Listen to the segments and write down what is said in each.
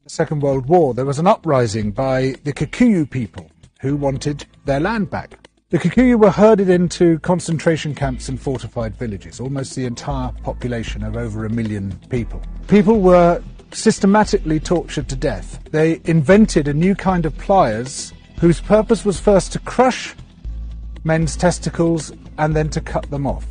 the Second World War, there was an uprising by the Kikuyu people who wanted their land back. The Kikuyu were herded into concentration camps and fortified villages, almost the entire population of over 1 million people. People were systematically tortured to death. They invented a new kind of pliers whose purpose was first to crush men's testicles and then to cut them off.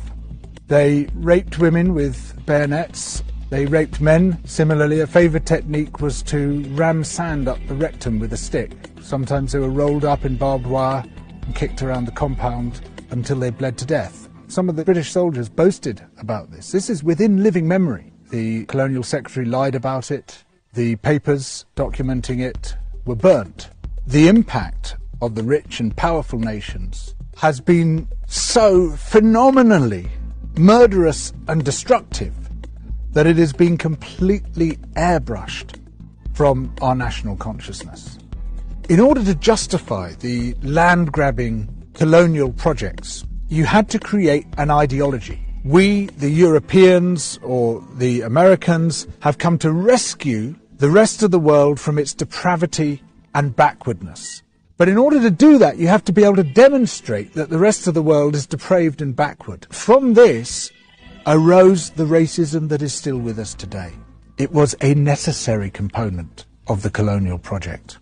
They raped women with bayonets. They raped men. Similarly, a favourite technique was to ram sand up the rectum with a stick. Sometimes they were rolled up in barbed wire and kicked around the compound until they bled to death. Some of the British soldiers boasted about this. This is within living memory. The Colonial Secretary lied about it. The papers documenting it were burnt. The impact of the rich and powerful nations has been so phenomenally murderous and destructive that it has been completely airbrushed from our national consciousness. In order to justify the land-grabbing colonial projects, you had to create an ideology. We, the Europeans or the Americans, have come to rescue the rest of the world from its depravity and backwardness. But in order to do that, you have to be able to demonstrate that the rest of the world is depraved and backward. From this arose the racism that is still with us today. It was a necessary component of the colonial project.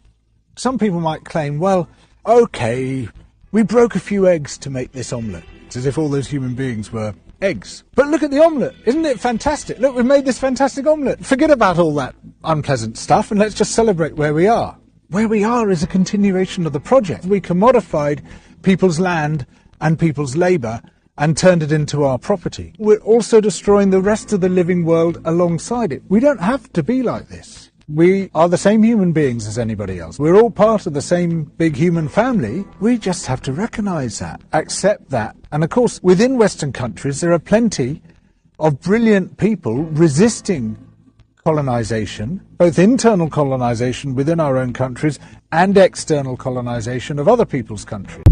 Some people might claim, well, okay, we broke a few eggs to make this omelette. It's as if all those human beings were eggs. But look at the omelette. Isn't it fantastic? Look, we made this fantastic omelette. Forget about all that unpleasant stuff and let's just celebrate where we are. Where we are is a continuation of the project. We commodified people's land and people's labour and turned it into our property. We're also destroying the rest of the living world alongside it. We don't have to be like this. We are the same human beings as anybody else. We're all part of the same big human family. We just have to recognise that, accept that. And of course, within Western countries, there are plenty of brilliant people resisting colonisation, both internal colonisation within our own countries and external colonisation of other people's countries.